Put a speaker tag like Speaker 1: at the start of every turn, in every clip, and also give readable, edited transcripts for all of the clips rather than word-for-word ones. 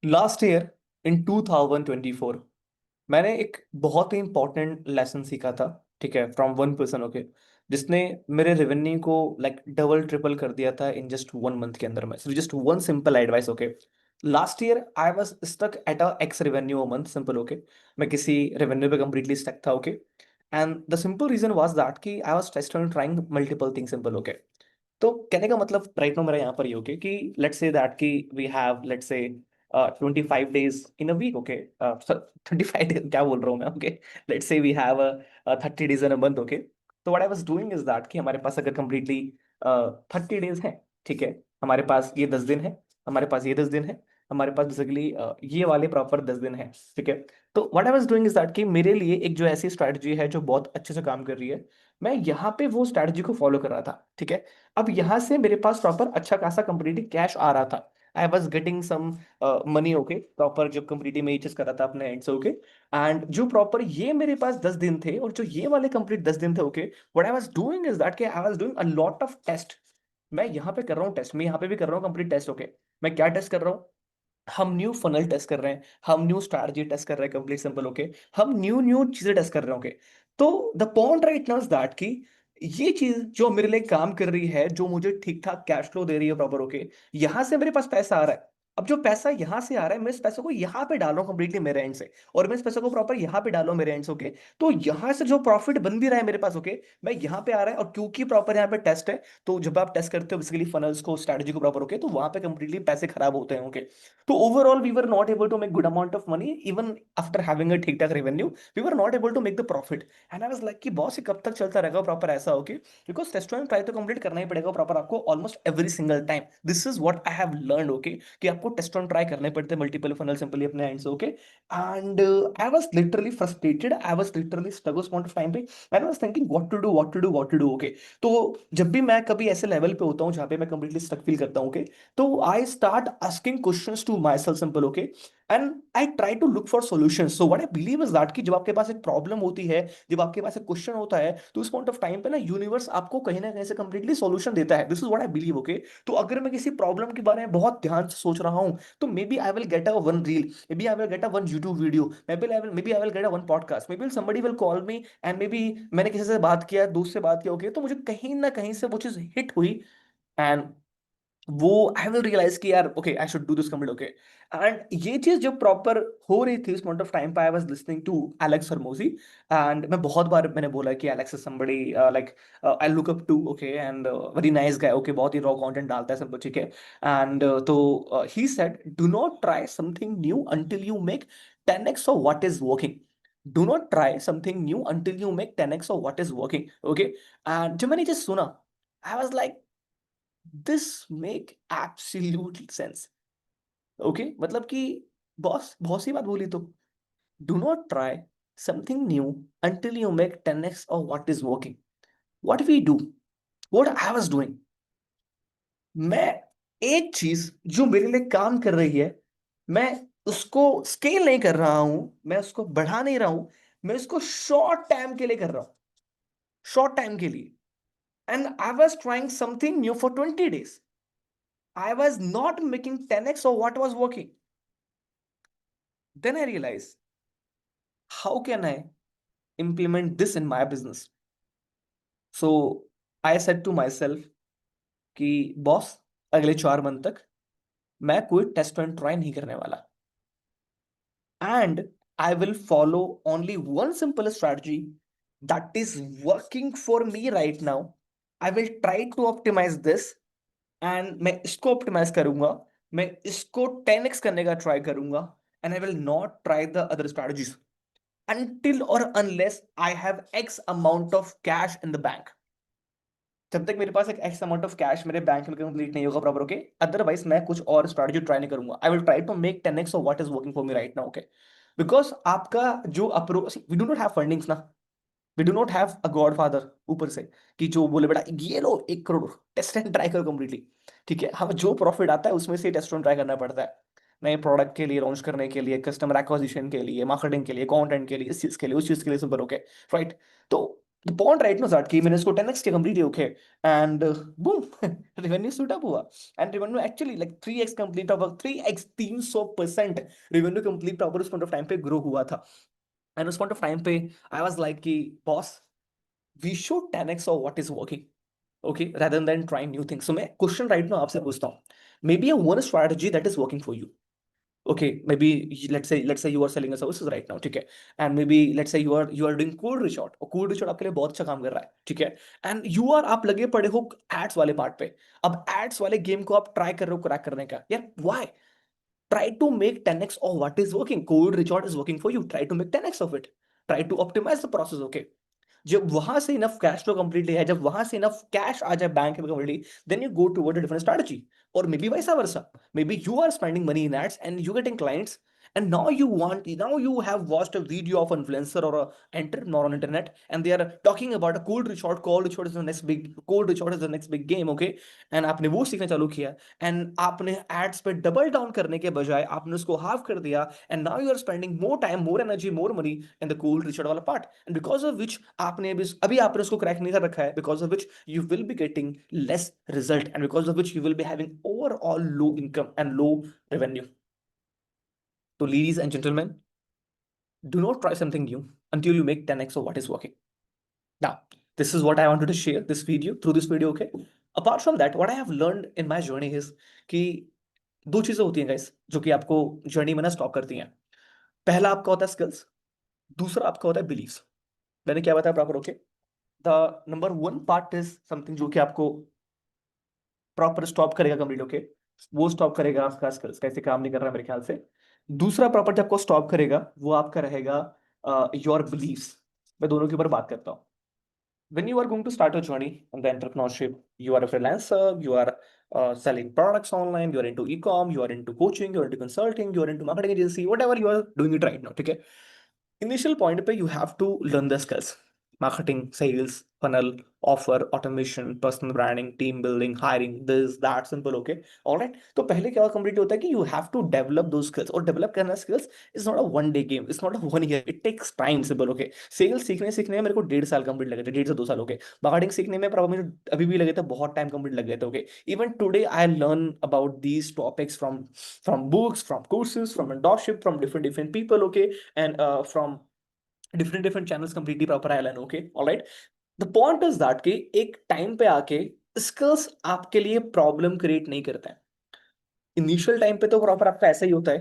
Speaker 1: Last year in 2024 मैंने एक बहुत ही इंपॉर्टेंट लेसन सीखा था। ठीक है, फ्रॉम वन पर्सन। ओके, जिसने मेरे रेवेन्यू को लाइक डबल ट्रिपल कर दिया था इन जस्ट 1 मंथ के अंदर में। सिर्फ just one simple advice. Okay, last year I was stuck at a X revenue a month. Simple. Okay, मैं किसी रेवेन्यू पे कंप्लीटली स्टक था। Okay, and the simple reason was that कि I was testing trying multiple things. Simple. Okay, तो कहने का मतलब right now मेरा यहाँ पर ये ओके कि लेट्स से दैट कि we have let's say 25 days in a week. Okay, 25 days क्या बोल रहा हूँ मैं। Okay, let's say we have 30 days in a month. Okay, तो what I was doing is that कि हमारे पास अगर कंप्लीटली 30 डेज हैं, ठीक है, हमारे पास ये 10 दिन है, हमारे पास ये 10 दिन है, हमारे पास बेसिकली ये वाले प्रॉपर 10 दिन है। ठीक है, तो what I was doing is that कि मेरे लिए एक जो ऐसी स्ट्रैटेजी है जो बहुत अच्छे से काम कर रही है, मैं यहाँ पे वो स्ट्रैटेजी को फॉलो कर रहा था। ठीक है, अब यहां से मेरे पास प्रॉपर अच्छा खासा कंप्लीटली कैश आ रहा था। I was getting some money. Okay, proper जब कंप्लीटली मैं ये चीज कर रहा था अपने एंड से। ओके, एंड जो प्रॉपर ये मेरे पास 10 दिन थे और जो ये वाले कंप्लीट 10 दिन थे। Okay, what I was doing is that कि I was doing a lot of test. मैं यहाँ पे कर रहा हूँ टेस्ट, मैं यहाँ पे भी कर रहा हूँ कंप्लीट टेस्ट। ओके, मैं क्या टेस्ट कर रहा हूँ? हम न्यू फनल टेस्ट कर रहे हैं, हम न्यू स्ट्रैटेजी टेस्ट कर रहे हैं कंप्लीट। सिंपल। ओके, हम न्यू न्यू चीजें टेस्ट कर रहे हैं। ओके, तो the point right now is that कि ये चीज जो मेरे लिए काम कर रही है, जो मुझे ठीक ठाक कैश फ्लो दे रही है प्रॉपर। ओके, यहां से मेरे पास पैसा आ रहा है। अब जो पैसा यहां से आ रहा है, मैं इस पैसे को यहां पे डाल रहा हूँ कंप्लीटली मेरे एंड से, और मैं इस पैसे को प्रॉपर यहां पे डाल रहा हूँ मेरे एंड से। ओके, तो यहां से जो प्रॉफिट बन भी रहा है मेरे पास। ओके, मैं यहां पे आ रहा है, और क्योंकि प्रॉपर यहाँ पे टेस्ट है, तो जब आप टेस्ट करते हो बेसिकली फनल्स को, स्ट्रैटेजी को प्रॉपर, ओके, तो वहां पे कंप्लीटली पैसे खराब होते हैं। ओके, तो overall we were not able to make good amount of money even after having a ठीक ठाक revenue. We were not able to make the profit. And I was like कि बॉस ये कब तक चलता रहेगा प्रॉपर ऐसा। Okay, because test and try तो कंप्लीट करना ही पड़ेगा प्रॉपर आपको almost every single time. This is what I have learn. Okay, कि आपको टेस्ट एंड ट्राई करने पड़ते हैं मल्टीपल फनल सिंपली अपने एंड से। Okay, and I was literally frustrated, I was literally stuck उस पॉइंट ऑफ टाइम पे, and I was thinking what to do, what to do, what to do. Okay, तो जब भी मैं कभी ऐसे लेवल पे होता हूँ जहाँ पे मैं कंप्लीटली स्टक फील करता हूँ, okay, तो I start asking questions to myself, simple. Okay, and I try to look for solutions. So what I believe is that कि जब आपके पास एक प्रॉब्लम होती है, जब आपके पास एक क्वेश्चन होता है, तो उस पॉइंट ऑफ टाइम पे ना यूनिवर्स आपको कहीं ना कहीं से कंप्लीटली सॉल्यूशन देता है। This is what I believe. Okay, तो अगर मैं किसी प्रॉब्लम के बारे में बहुत ध्यान से सोच रहा हूँ, तो maybe I will get a one reel, maybe I will get a one YouTube video, maybe I will get a one podcast, maybe somebody will call me, and maybe मैंने किसी से बात किया, दोस्त से बात किया। Okay, तो मुझे कहीं ना कहीं से वो चीज हिट हुई, एंड वो आई विल रियलाइज कि यार okay I should do this complete. Okay, and ये चीज जब प्रॉपर हो रही थी उस पॉइंट ऑफ टाइम पे, I was listening to Alex Hormozi. And मैं बहुत बार मैंने बोला कि Alex is somebody like I look up to. Okay, and very nice guy. Okay, बहुत ही रॉ कंटेंट डालता है सब कुछ। ठीक है, एंड तो he said do not try something new until you make 10x of what is working. Do not try something new until you make 10x of what is working. Okay, and जब मैंने ये सुना, I was like this make absolute sense. Okay, मतलब कि boss बहुत सी बात बोली। तो do not try something new until you make 10x of what is working. What we do, what I was doing, मैं एक चीज जो मेरे लिए काम कर रही है, मैं उसको स्केल नहीं कर रहा हूं, मैं उसको बढ़ा नहीं रहा हूं, मैं उसको शॉर्ट टाइम के लिए कर रहा हूं, शॉर्ट टाइम के लिए। And I was trying something new for 20 days. I was not making 10x of what was working. Then I realized, how can I implement this in my business? So I said to myself कि boss अगले 4 month तक मैं कोई test and try नहीं करने वाला, and I will follow only one simple strategy that is working for me right now. I will try to optimize this, and मैं इसको ऑप्टिमाइज करूंगा, मैं इसको 10x करने का ट्राई करूंगा, and I will not try the other strategies until or unless I have X amount of cash in the bank. जब तक मेरे पास एक X amount of cash मेरे बैंक में कंप्लीट नहीं होगा प्रॉपर। ओके, अदरवाइज मैं कुछ और स्ट्रैटेजी ट्राई नहीं करूंगा। I will try to make 10x of what is working for me right now. Okay, because आपका जो approach, we do not have fundings ना, we do not have a godfather ऊपर से कि जो बोले बेटा ये लो 1 करोड़ टेस्ट एंड ट्राई करो कंप्लीटली। ठीक है, हम जो प्रॉफिट आता है उसमें से टेस्ट एंड ट्राई करना पड़ता है, नए प्रोडक्ट के लिए लॉन्च करने के लिए, कस्टमर एक्विजिशन के लिए, मार्केटिंग के लिए, कंटेंट के लिए, इस चीज के लिए, उस चीज के लिए, सुपर। Okay, right. तो the point right no that कि मैंने इसको 10x के complete okay and boom revenue shoot up हुआ and revenue actually like 3x complete of 3x 300% revenue complete proper उस पॉइंट ऑफ टाइम पे ग्रो हुआ था एंड उस पॉइंट ऑफ टाइम पे आई वाज लाइक कि boss we should 10x of what is working okay rather than trying new things. So मैं question right now आपसे पूछता हूँ may be a one strategy that is working for you. Okay, maybe let's say you are selling a services right now, ठीक है, and maybe let's say you are doing cold resort और cold resort आपके लिए बहुत अच्छा काम कर रहा है, ठीक है, and आप लगे पड़े हो एड्स वाले पार्ट पे. अब एड्स वाले गेम को आप ट्राई कर रहे हो क्रैक करने का, यार why try to make 10x of what is working. Cold resort is working for you, try to make 10x of it, try to optimize the process. Okay, जब वहां से इनफ कैश फ्लो कंप्लीटली है, जब वहां से enough cash आ जाए bank में completely, then you go toward a different strategy. और maybe vice versa, maybe you are spending money in ads and you getting clients and now you have watched a video of influencer or a entrepreneur on internet and they are talking about a cold resort is the next big cold resort is the next big game. Okay, and आपने वो सीखना चालू किया and आपने ads पे double down करने के बजाय आपने उसको हाफ कर दिया and now you are spending more time more energy more money in the cold Richard वाला part and because of which आपने अभी आपने उसको क्रैक नहीं कर रखा है, because of which you will be getting less result and because of which you will be having overall low income and low revenue. तो ladies and gentlemen, do not try something new until you make 10x of what is working. Now, this is what I wanted to share this video through this video. Okay. Apart from that, what I have learned in my journey is कि दो चीजें होती हैं guys जो कि आपको journey में ना स्टॉप करती हैं. पहला आपका होता है स्किल्स, दूसरा आपका होता है बिलीव्स. मैंने क्या बताया proper. Okay, the number one part is something जो कि आपको प्रॉपर स्टॉप करेगा कंप्लीट. ओके, वो स्टॉप करेगा आपका स्किल्स कैसे काम नहीं कर रहा है मेरे ख्याल से. दूसरा प्रॉपर जब आपको स्टॉप करेगा वो आपका रहेगा योर बिलीव्स. मैं दोनों के ऊपर बात करता हूँ. when you are going to start a journey in the entrepreneurship, you are a freelancer, you are selling products online, you are into e-com, you are into coaching, you are into consulting, you are into marketing agency, whatever you are doing it right now. Okay, initial point पे you have to learn the skills: marketing, sales, funnel, offer, automation, personal branding, team building, hiring, this that simple. Okay, all right. तो पहले क्या complete होता है कि you have to develop those skills. और develop करना skills is not a one day game, it's not a 1 year, it takes time. simple. Okay, sales सीखने सीखने में मेरे को 1.5 साल कंप्लीट लगे थे, 1.5 से 2 साल. ओके, मार्केटिंग सीखने में प्रॉब्लम मुझे अभी भी लगे थे, बहुत टाइम कंप्लीट लग गए थे. Okay, even today I learn about these topics from books, from courses, from mentorship, from different people. Okay, and from different channels completely proper ILN. Okay, all right. The point is that कि एक time पे आके skills आपके लिए problem create नहीं करते हैं. Initial time पे तो प्रॉपर आपका ऐसा ही होता है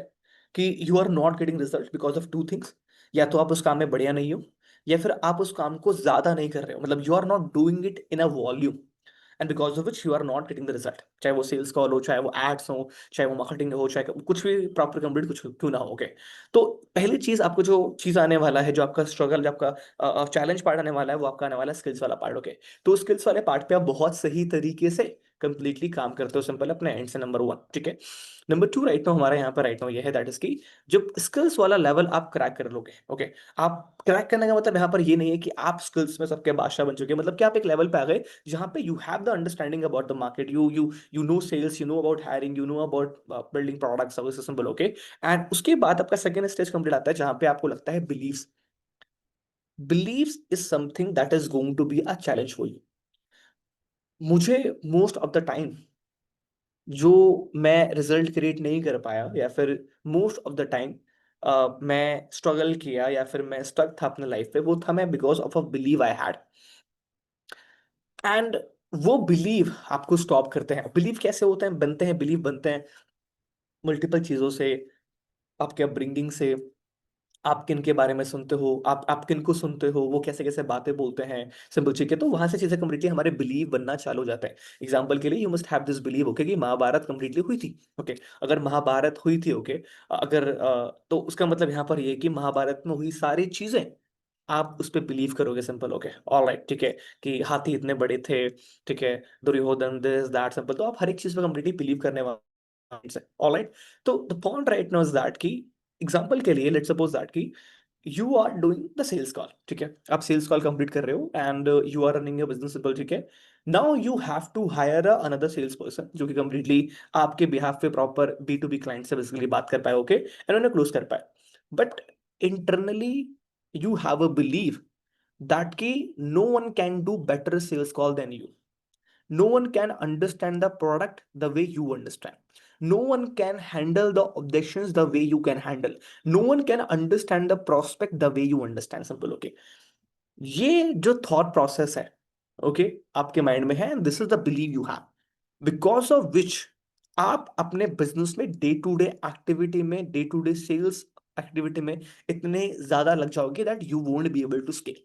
Speaker 1: कि you are not getting result because of two things. या तो आप उस काम में बढ़िया नहीं हो, या फिर आप उस काम को ज्यादा नहीं कर रहे हो, मतलब you are not doing it in a volume and because of which you are not getting the result. चाहे वो सेल्स कॉल हो, चाहे वो एड्स हो, चाहे वो मार्केटिंग हो, चाहे कुछ भी प्रॉपर कंप्लीट कुछ क्यों ना हो. गए तो पहली चीज आपको जो चीज आने वाला है, जो आपका स्ट्रगल, जो आपका चैलेंज पार्ट आने वाला है, वो आपका आने वाला है स्किल्स वाला पार्ट. ओके, तो स्किल्स वाले पार्ट पे आप बहुत सही तरीके से कंप्लीटली काम करते हो सिंपल अपने एंड से. नंबर वन, ठीक है. नंबर टू राइट नाउ हमारे यहाँ पर राइट नाउ ये है दैट इज की जब स्किल्स वाला लेवल आप क्रैक कर लोगे. ओके, आप क्रैक करने का मतलब यहाँ पर ये नहीं है कि आप स्किल्स में सबके बादशाह बन चुके हैं, मतलब कि आप एक लेवल पे आ गए जहाँ पे you have the understanding about the market, you know sales, you know about hiring, you know about building product services simple. Okay, and उसके बाद आपका सेकंड स्टेज कंप्लीट आता है जहाँ पे आपको लगता है beliefs. Beliefs is something that is going to be a challenge for you. मुझे मोस्ट ऑफ द टाइम जो मैं रिजल्ट क्रिएट नहीं कर पाया, या फिर मोस्ट ऑफ द टाइम मैं स्ट्रगल किया, या फिर मैं स्टक था अपने लाइफ पे, वो था मैं because of a believe I had. And वो बिलीव आपको स्टॉप करते हैं. बिलीव कैसे होते हैं, बनते हैं बिलीव बनते हैं मल्टीपल चीजों से, आपके अपब्रिंगिंग से, आप किन के बारे में सुनते हो, आप किन को सुनते हो, वो कैसे कैसे बातें बोलते हैं सिंपल. ठीक है, तो वहां से चीजें कंप्लीटली हमारे बिलीव बनना चालू हो जाते हैं. एग्जांपल के लिए you must have this believe. Okay, कि महाभारत कंप्लीटली हुई थी. ओके, अगर महाभारत हुई थी, ओके, अगर तो उसका मतलब यहाँ पर ये है कि महाभारत में हुई सारी चीजें आप उस पर बिलीव करोगे सिंपल. ओके, ऑल राइट, ठीक है, कि हाथी इतने बड़े थे, ठीक है, दुर्योधन दिस दैट सिंपल, तो आप हर एक चीज पे कंप्लीटली बिलीव करने वाले. All right. तो the point right now is that कि एग्जांपल के लिए लेट्स सपोज दैट कि you are doing the sales call. ठीक है, आप सेल्स कॉल कंप्लीट कर रहे हो and you are running your business simple. ठीक है, now you have to hire another sales person जो कि कंप्लीटली आपके बिहाफ पे प्रॉपर B2B क्लाइंट से बेसिकली बात कर पाए. ओके, एंड उन्हें क्लोज कर पाए. But internally you have a believe that ki no one can do better sales call than you. No one can understand the product the way you understand. No one can handle the objections the way you can handle. No one can understand the prospect the way you understand. Simple. Okay, ये जो thought process है, okay, आपके mind में है, and this is the believe you have, because of which आप अपने business में day to day activity में, day to day sales activity में इतने ज्यादा लग जाओगे that you won't be able to scale,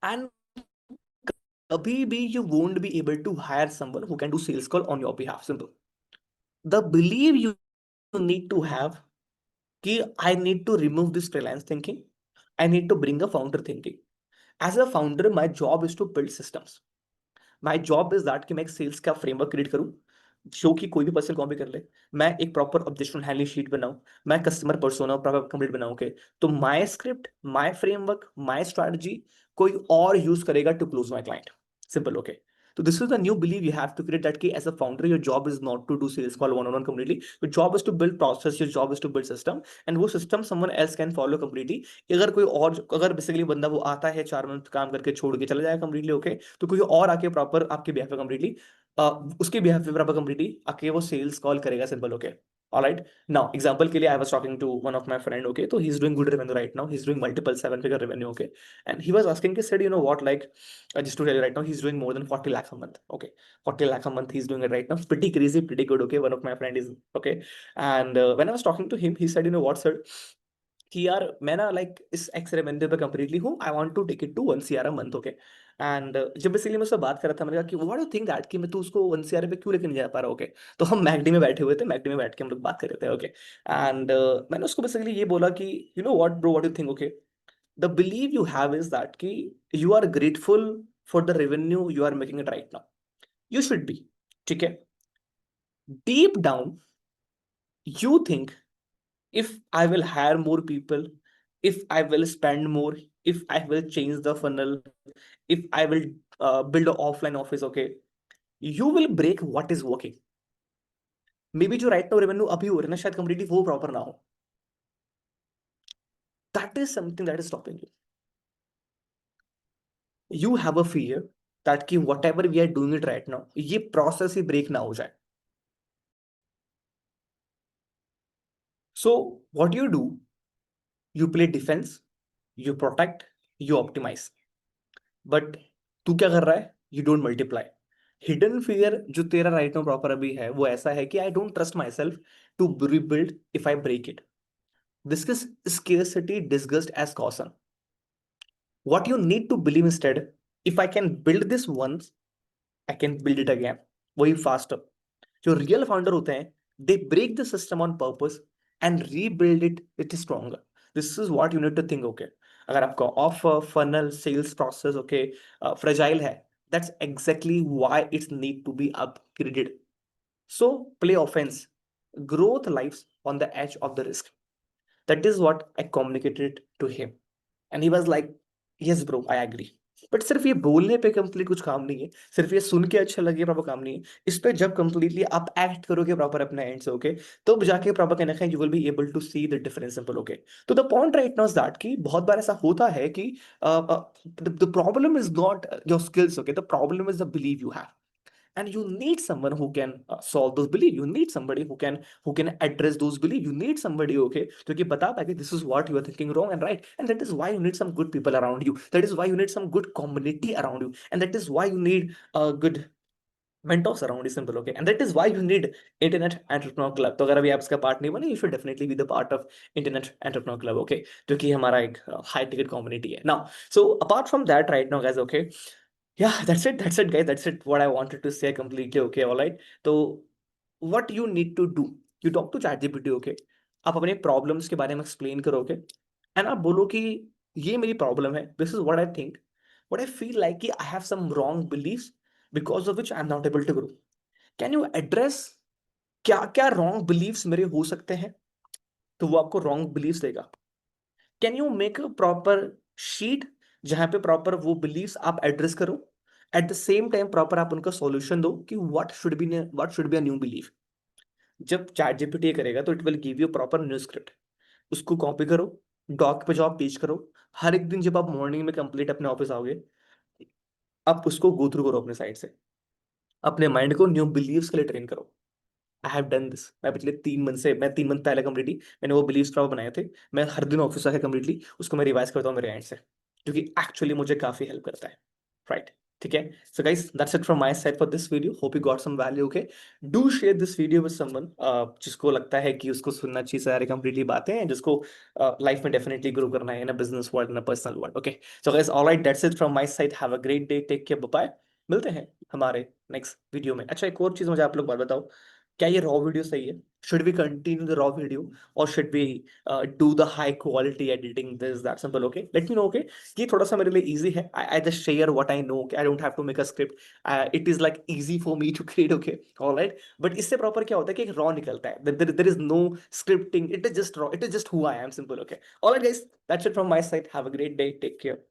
Speaker 1: and कभी भी you won't be able to hire someone who can do sales call on your behalf. Simple. The belief you need to have कि I need to remove this freelance thinking. I need to bring a founder thinking. As a founder, my job is to build systems. My job is that कि मैं एक sales का framework create करूं जो कि कोई भी पर्सन कॉपी कर ले, मैं एक प्रॉपर ऑब्जेक्शन हैंडलिंग शीट बनाऊं, मैं कस्टमर पर्सोना प्रॉपर कंप्लीट बनाऊं के, तो my script, my framework, my strategy कोई और यूज करेगा to close my client. Simple. Okay, so this is the new belief you have to create, that ki as a founder your job is not to do sales call one on one completely. Your job is to build process, your job is to build system, and वो system someone else can follow completely. अगर कोई और, अगर basically बंदा वो आता है 4 month काम करके छोड़ के चला जाएगा completely, ओके, तो कोई और आके प्रॉपर आपके बिहाफ पे completely, उसके बिहाफ पे प्रॉपर completely आके वो सेल्स कॉल करेगा. Simple. Okay, alright. Now example के लिए I was talking to one of my friend, okay, so he's doing good revenue right now, he's doing multiple 7-figure revenue, okay, and he was asking, he said, you know what, like, just to tell you right now, he's doing more than 40 lakhs a month. Okay, 40 lakhs a month he's doing it right now. It's pretty crazy, pretty good. Okay, one of my friend is, okay, and when I was talking to him, he said, you know what, sir, कि यार मैं ना like इस x revenue पे completely हूँ, I want to take it to 1 CR a month. Okay, and जब basically मैं उससे बात कर रहा था, मैंने कहा कि व्हाट डू थिंक दैट कि मैं तो उसको 1 CR पे क्यों लेके नहीं जा पा रहा. ओके, तो हम मैकडी में बैठे हुए थे, मैकडी में बैठ के हम लोग बात कर रहे थे. ओके, एंड मैंने उसको बेसिकली ये बोला कि you know what bro, what do think. Okay, the belief you have is that ki you are grateful for the revenue you are making it right now. You should be. ठीक है, deep down you think, if I will hire more people, if I will spend more, if I will change the funnel, if I will build an offline office, okay, you will break what is working. May be जो right now revenue अभी हो रहा है ना, शायद completely वो proper ना हो. That is something that is stopping you. You have a fear that कि whatever we are doing it right now, ये प्रोसेस ही ब्रेक ना हो जाए. So what you do, you play defence, you protect, you optimise. But तू क्या कर रहा है, you don't multiply. Hidden fear जो तेरा राइट नाउ प्रॉपर अभी है वो ऐसा है कि I don't trust myself to rebuild if I break it. This is scarcity disguised as caution. What you need to believe instead, if I can build this once, I can build it again. वही faster. जो real founder होते हैं, they break the system on purpose and rebuild it it stronger. This is what you need to think. Okay, अगर आपका offer funnel sales process okay fragile है, that's exactly why it's need to be upgraded. So play offence. Growth lives on the edge of the risk. That is what I communicated to him. And he was like, yes bro, I agree. But सिर्फ ये बोलने पे complete कुछ काम नहीं है, सिर्फ ये सुन के अच्छा लगे प्रॉपर काम नहीं है. इस पे जब कंप्लीटली आप एक्ट करोगे प्रॉपर अपने एंड से, ओके, तो जाके प्रॉपर कहना है you will be able to see the difference. Simple. Okay, तो the point right now is that कि बहुत बार ऐसा होता है कि the problem is not your skills. Okay, the problem is the believe you have, and you need someone who can solve those beliefs. You need somebody who can address those beliefs. You need somebody, okay, to कि बता पाए कि this is what you are thinking wrong and right, and that is why you need some good people around you. That is why you need some good community around you, and that is why you need good mentors around you. Simple. Okay, and that is why you need internet entrepreneur club. तो अगर अभी आप इसका part नहीं बने, you should definitely be the part of internet entrepreneur club. Okay, जो कि हमारा एक high ticket community है. Now, so apart from that, right now, guys, okay, yeah, that's it guys, that's it what I wanted to say completely. Okay, all right, so what you need to do, you talk to ChatGPT. okay, आप अपने problems के बारे में explain करोगे, and आप बोलो कि ये मेरी प्रॉब्लम है, this is what I think, what I feel like कि I have some wrong believes because of which I am not able to grow. Can you address क्या क्या रॉन्ग बिलीव्स मेरे हो सकते हैं, तो वो आपको रॉन्ग बिलीव्स देगा. Can you make a proper sheet जहां पे प्रॉपर वो बिलीव्स आप एड्रेस करो, at the same time proper आप उनका सॉल्यूशन दो कि what should be a new belief. जब चैट जीपीटी करेगा तो it will give you proper new script. उसको कॉपी करो, डॉक पे जाओ, पेज करो, हर एक दिन जब आप मॉर्निंग में कंप्लीट अपने ऑफिस आओगे, आप उसको गो थ्रू करो अपने साइड से, अपने माइंड को न्यू बिलीव्स के लिए ट्रेन करो। I have done this. मैं पिछले 3 मंथ से, मैं 3 मंथ पहले कम्प्लीटली मैंने वो बिलीव स्ट्रॉ बनाए थे। मैं हर दिन ऑफिस आके कम्प्लीटली उसको मैं रिवाइज करता हूँ मेरे एंड से, जो कि एक्चुअली मुझे काफी हेल्प करता है। राइट, ठीक है। So guys, that's it from my side for this video. Hope you got some value. Okay, do share this video with someone जिसको लगता है कि उसको सुनना चाहिए सारे कंप्लीटली बातें हैं, जिसको लाइफ में डेफिनेटली ग्रो करना है in a business world, in a personal world. Okay, so guys, alright, that's it from my side. Have a great day, take care, bye bye. मिलते हैं हमारे नेक्स्ट वीडियो में। अच्छा, एक और चीज मुझे आप लोग बात बताओ, क्या ये रॉ वीडियो सही है? Should we continue the raw video और should we do the high quality editing, this that simple? Okay, let me know. Okay, ये थोड़ा सा मेरे लिए इजी है। I just share what I know. I don't have to make a script. It is like easy for me to create. Okay, alright. But इससे proper क्या होता है कि एक रॉ निकलता है, there is no scripting, it is just raw, it is just who I am, simple. Okay, alright guys, that's it from my side. Have a great day, take care.